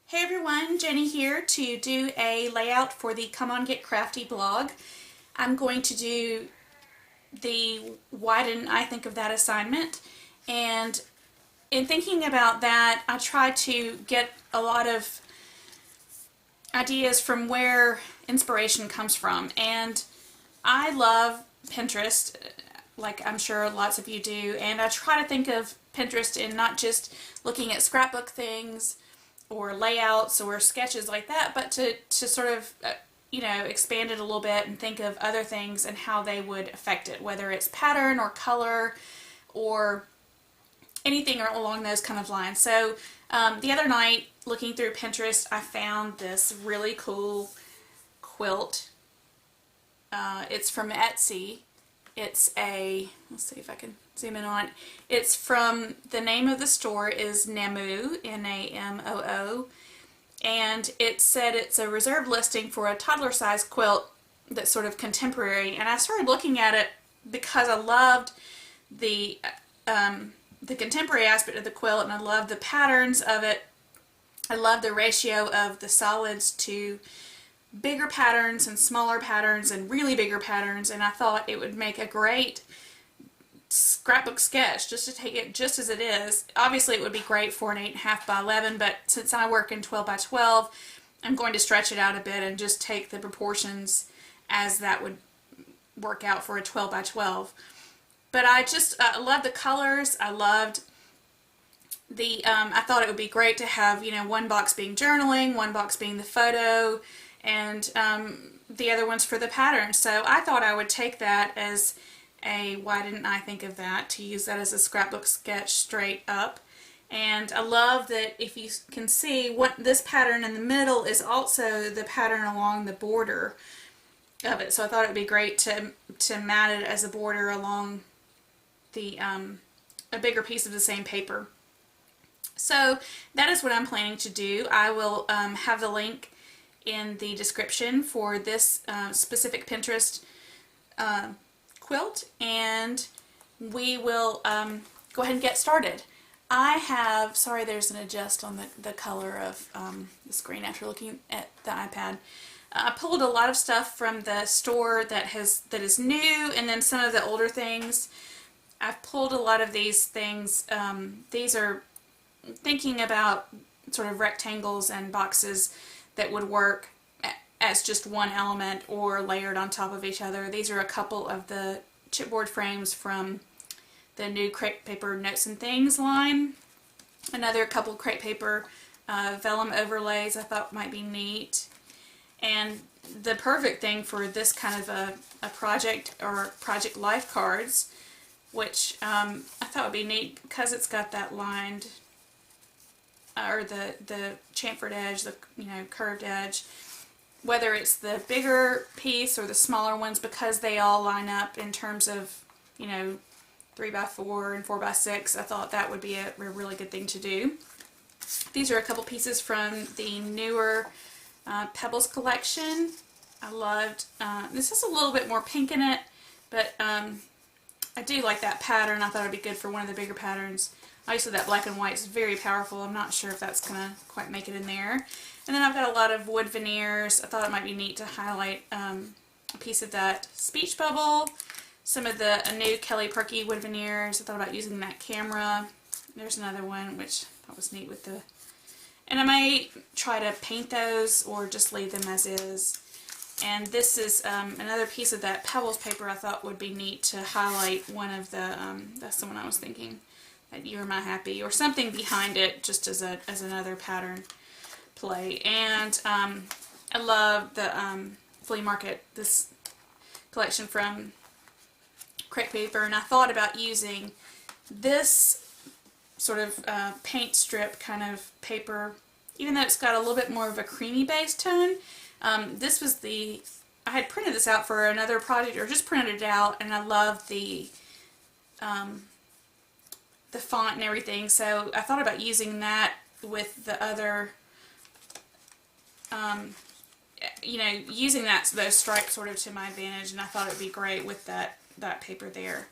Hey everyone, Jenny here to do a layout for the Come On Get Crafty blog. I'm going to do the why didn't I think of that assignment, and in thinking about that I tried to get a lot of ideas from where inspiration comes from, and I love Pinterest like I'm sure lots of you do, and I try to think of Pinterest in not just looking at scrapbook things or layouts or sketches like that, but to sort of expand it a little bit and think of other things and how they would affect it, whether it's pattern or color or anything along those kind of lines. So the other night, looking through Pinterest, I found this really cool quilt. It's from Etsy. It's let's see if I can zoom in on it. It's from, the name of the store is Namoo, N-A-M-O-O, and it said it's a reserved listing for a toddler-sized quilt that's sort of contemporary, and I started looking at it because I loved the contemporary aspect of the quilt, and I loved the patterns of it. I love the ratio of the solids to bigger patterns and smaller patterns and really bigger patterns, and I thought it would make a great scrapbook sketch just to take it just as it is. Obviously it would be great for an 8.5 by 11, but since I work in 12 by 12, I'm going to stretch it out a bit and just take the proportions as that would work out for a 12 by 12. But I just love the colors. I loved the I thought it would be great to have, one box being journaling, one box being the photo, and the other one's for the pattern. So I thought I would take that as a why didn't I think of that, to use that as a scrapbook sketch straight up. And I love that, if you can see, what this pattern in the middle is also the pattern along the border of it. So I thought it would be great to mat it as a border along the a bigger piece of the same paper. So that is what I'm planning to do. I will have the link in the description for this specific Pinterest quilt, and we will go ahead and get started. I have, sorry there's an adjust on the color of the screen after looking at the iPad. I pulled a lot of stuff from the store that is new, and then some of the older things. I've pulled a lot of these things. These are thinking about sort of rectangles and boxes that would work as just one element or layered on top of each other. These are a couple of the chipboard frames from the new crepe paper Notes and Things line. Another couple crepe paper vellum overlays I thought might be neat. And the perfect thing for this kind of a project, or project life cards, which I thought would be neat because it's got that lined, or the chamfered edge, the curved edge. Whether it's the bigger piece or the smaller ones, because they all line up in terms of 3 by 4 and 4 by 6, I thought that would be a really good thing to do. These are a couple pieces from the newer Pebbles collection. I loved, this is a little bit more pink in it, but I do like that pattern. I thought it would be good for one of the bigger patterns. Obviously that black and white is very powerful. I'm not sure if that's going to quite make it in there. And then I've got a lot of wood veneers. I thought it might be neat to highlight a piece of that speech bubble. Some of the new Kelly Perky wood veneers. I thought about using that camera. There's another one which I thought was neat with the... And I might try to paint those or just leave them as is. And this is another piece of that Pebbles paper I thought would be neat to highlight one of the... that's the one I was thinking. That You're My Happy, or something behind it, just as another pattern play. And I love the flea market, this collection from crepe paper, and I thought about using this sort of paint strip kind of paper, even though it's got a little bit more of a creamy base tone. This was I had printed this out for another project, or just printed it out, and I love the font and everything, so I thought about using that with the other, using those stripes sort of to my advantage, and I thought it would be great with that paper there.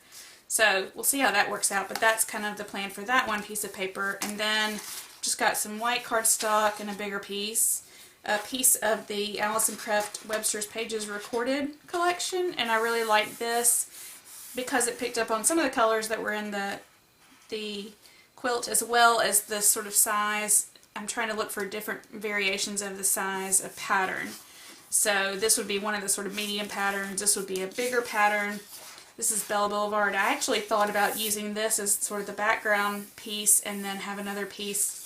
So we'll see how that works out, but that's kind of the plan for that one piece of paper. And then just got some white cardstock and a bigger piece. A piece of the Alison Craft Webster's Pages Recorded collection, and I really like this because it picked up on some of the colors that were in the quilt, as well as the sort of size. I'm trying to look for different variations of the size of pattern. So this would be one of the sort of medium patterns. This would be a bigger pattern. This is Bella Boulevard. I actually thought about using this as sort of the background piece and then have another piece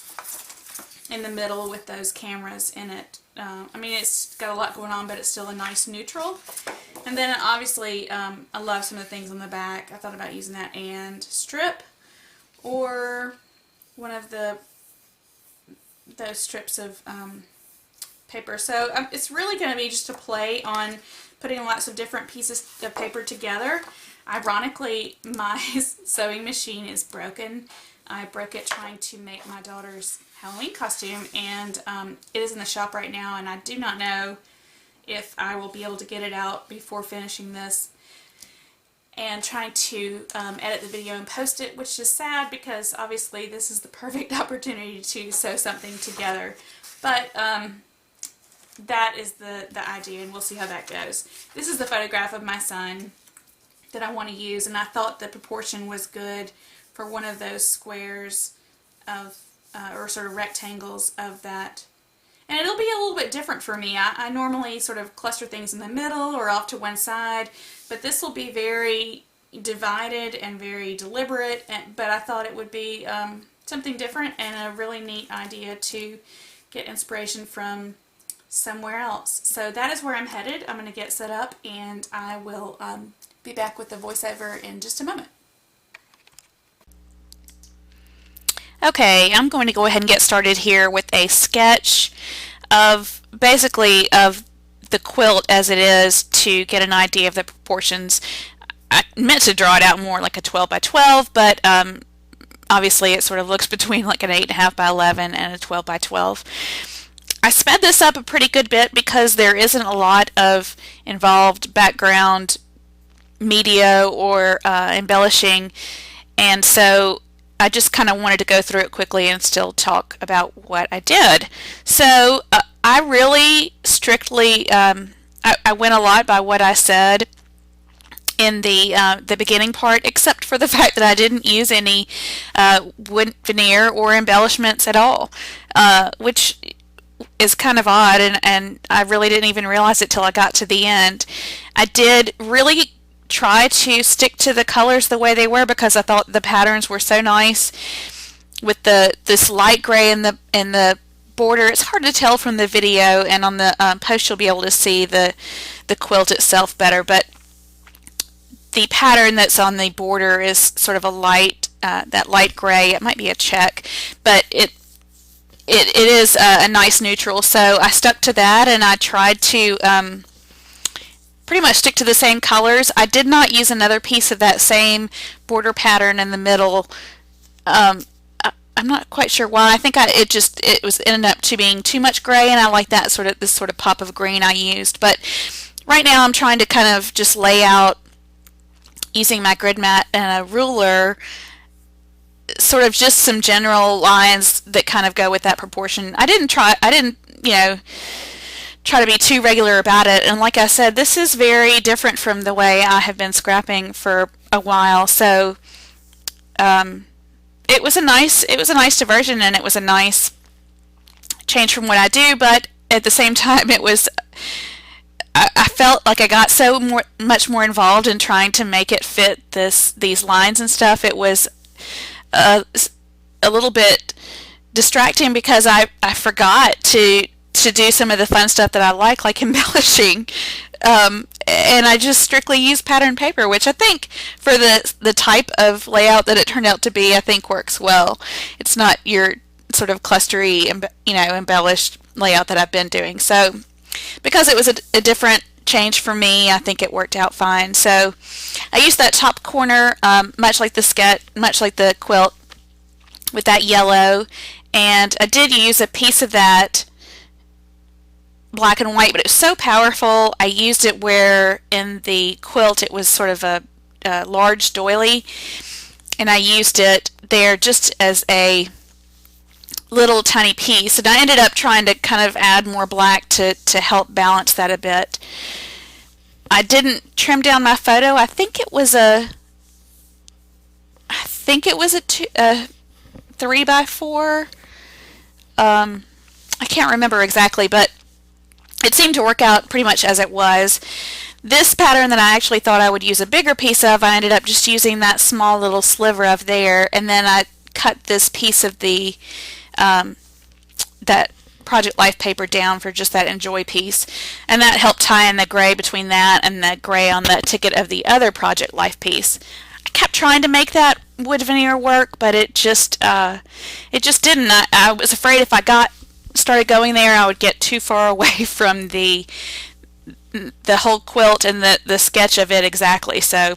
in the middle with those cameras in it. I mean, it's got a lot going on, but it's still a nice neutral. And then obviously I love some of the things on the back. I thought about using that and strip, or one of those strips of paper. So it's really going to be just a play on putting lots of different pieces of paper together. Ironically, my sewing machine is broken. I broke it trying to make my daughter's Halloween costume, and it is in the shop right now, and I do not know if I will be able to get it out before finishing this and trying to edit the video and post it, which is sad because obviously this is the perfect opportunity to sew something together. But that is the idea, and we'll see how that goes. This is the photograph of my son that I want to use, and I thought the proportion was good for one of those squares of or sort of rectangles of that. And it'll be a little bit different for me. I normally sort of cluster things in the middle or off to one side, but this will be very divided and very deliberate, but I thought it would be something different and a really neat idea to get inspiration from somewhere else. So that is where I'm headed. I'm going to get set up, and I will be back with the voiceover in just a moment. Okay, I'm going to go ahead and get started here with a sketch of basically of the quilt as it is to get an idea of the proportions. I meant to draw it out more like a 12 by 12, but obviously it sort of looks between like an 8.5 by 11 and a 12 by 12. I sped this up a pretty good bit because there isn't a lot of involved background media or embellishing, and so I just kind of wanted to go through it quickly and still talk about what I did. So I really strictly, I went a lot by what I said in the beginning part, except for the fact that I didn't use any wood veneer or embellishments at all, which is kind of odd, and I really didn't even realize it till I got to the end. I did really try to stick to the colors the way they were because I thought the patterns were so nice with this light gray in the border. It's hard to tell from the video, and on the post you'll be able to see the quilt itself better, but the pattern that's on the border is sort of a light that light gray. It might be a check, but it is a nice neutral, so I stuck to that, and I tried to pretty much stick to the same colors. I did not use another piece of that same border pattern in the middle. I'm not quite sure why. I think it was ended up to being too much gray, and I like that this sort of pop of green I used. But right now I'm trying to kind of just lay out using my grid mat and a ruler, sort of just some general lines that kind of go with that proportion. I didn't try to be too regular about it, and like I said, this is very different from the way I have been scrapping for a while, so it was a nice diversion, and it was a nice change from what I do, but at the same time I felt like I got much more involved in trying to make it fit these lines and stuff. It was a little bit distracting because I forgot to do some of the fun stuff that I like embellishing, and I just strictly use pattern paper, which I think for the type of layout that it turned out to be, I think works well. It's not your sort of clustery, embellished layout that I've been doing. So because it was a different change for me, I think it worked out fine. So I used that top corner, much like the quilt, with that yellow, and I did use a piece of that black and white, but it was so powerful. I used it where in the quilt it was sort of a large doily, and I used it there just as a little tiny piece, and I ended up trying to kind of add more black to help balance that a bit. I didn't trim down my photo. I think it was a 3x4. I can't remember exactly, but it seemed to work out pretty much as it was. This pattern that I actually thought I would use a bigger piece of, I ended up just using that small little sliver of there, and then I cut this piece of the that Project Life paper down for just that Enjoy piece, and that helped tie in the gray between that and the gray on the ticket of the other Project Life piece. I kept trying to make that wood veneer work, but it just didn't. I was afraid if I started going there, I would get too far away from the whole quilt and the sketch of it exactly. So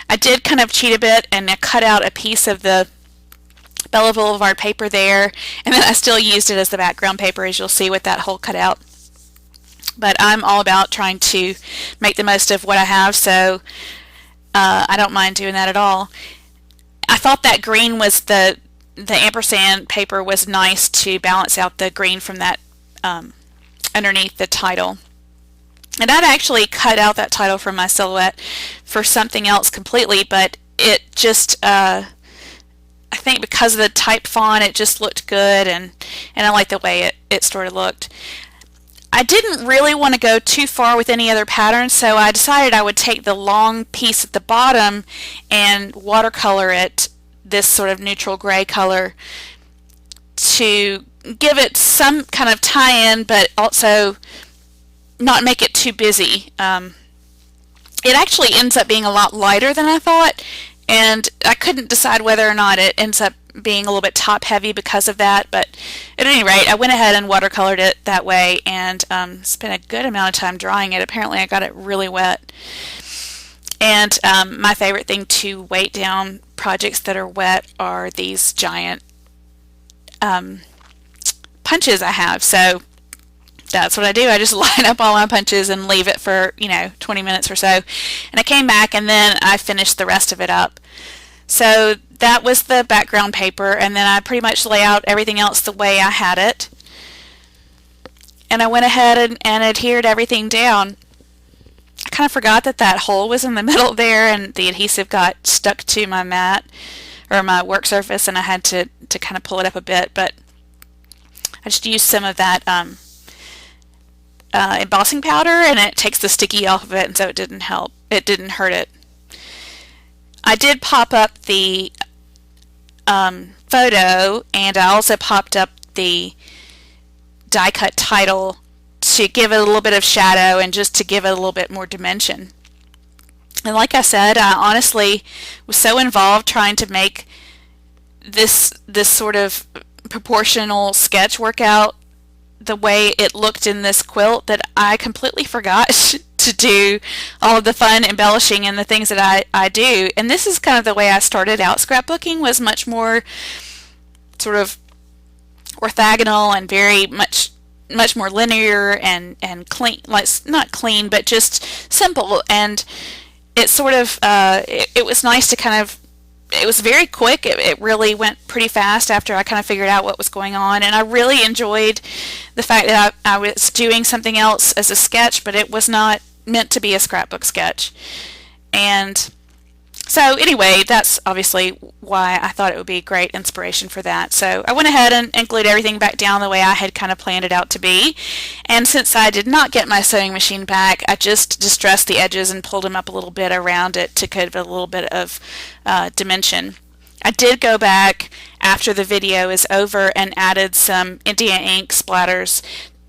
I did kind of cheat a bit, and I cut out a piece of the Bella Boulevard paper there, and then I still used it as the background paper, as you'll see with that hole cut out. But I'm all about trying to make the most of what I have, so I don't mind doing that at all. I thought that green was the ampersand paper was nice to balance out the green from that underneath the title. And I'd actually cut out that title from my silhouette for something else completely, but it just, I think because of the type font, it just looked good, and I like the way it sort of looked. I didn't really want to go too far with any other patterns, so I decided I would take the long piece at the bottom and watercolor it this sort of neutral gray color to give it some kind of tie-in, but also not make it too busy. It actually ends up being a lot lighter than I thought, and I couldn't decide whether or not it ends up being a little bit top heavy because of that, but at any rate I went ahead and watercolored it that way, and spent a good amount of time drying it. Apparently I got it really wet. And my favorite thing to weight down projects that are wet are these giant punches I have. So that's what I do. I just line up all my punches and leave it for 20 minutes or so, and I came back and then I finished the rest of it up. So that was the background paper, and then I pretty much lay out everything else the way I had it, and I went ahead and adhered everything down. I kind of forgot that hole was in the middle there, and the adhesive got stuck to my mat or my work surface, and I had to kind of pull it up a bit, but I just used some of that embossing powder, and it takes the sticky off of it, and so it didn't hurt it. I did pop up the photo, and I also popped up the die cut title to give it a little bit of shadow and just to give it a little bit more dimension. And like I said, I honestly was so involved trying to make this sort of proportional sketch work out the way it looked in this quilt that I completely forgot to do all of the fun embellishing and the things that I do. And this is kind of the way I started out scrapbooking, was much more sort of orthogonal and very much more linear and clean, like not clean, but just simple. And it sort of it was nice to kind of, it was very quick. It really went pretty fast after I kind of figured out what was going on, and I really enjoyed the fact that I was doing something else as a sketch, but it was not meant to be a scrapbook sketch. And so anyway, that's obviously why I thought it would be great inspiration for that. So I went ahead and glued everything back down the way I had kind of planned it out to be. And since I did not get my sewing machine back, I just distressed the edges and pulled them up a little bit around it to give it a little bit of dimension. I did go back after the video is over and added some India ink splatters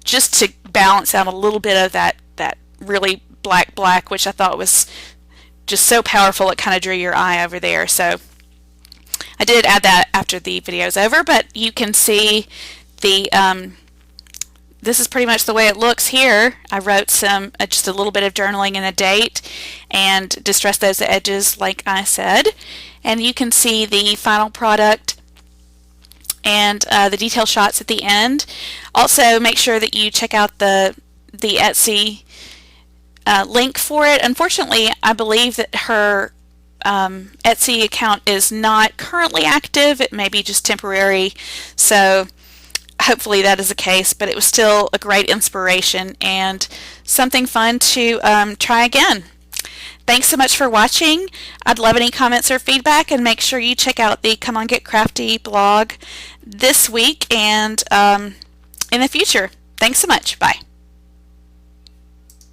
just to balance out a little bit of that really black, which I thought was just so powerful it kind of drew your eye over there. So I did add that after the video's over, but you can see the this is pretty much the way it looks here. I wrote some just a little bit of journaling and a date and distressed those edges like I said, and you can see the final product and the detail shots at the end. Also make sure that you check out the Etsy link for it. Unfortunately, I believe that her Etsy account is not currently active. It may be just temporary, so hopefully that is the case, but it was still a great inspiration and something fun to try again. Thanks so much for watching. I'd love any comments or feedback, and make sure you check out the Come On Get Crafty blog this week and in the future. Thanks so much. Bye.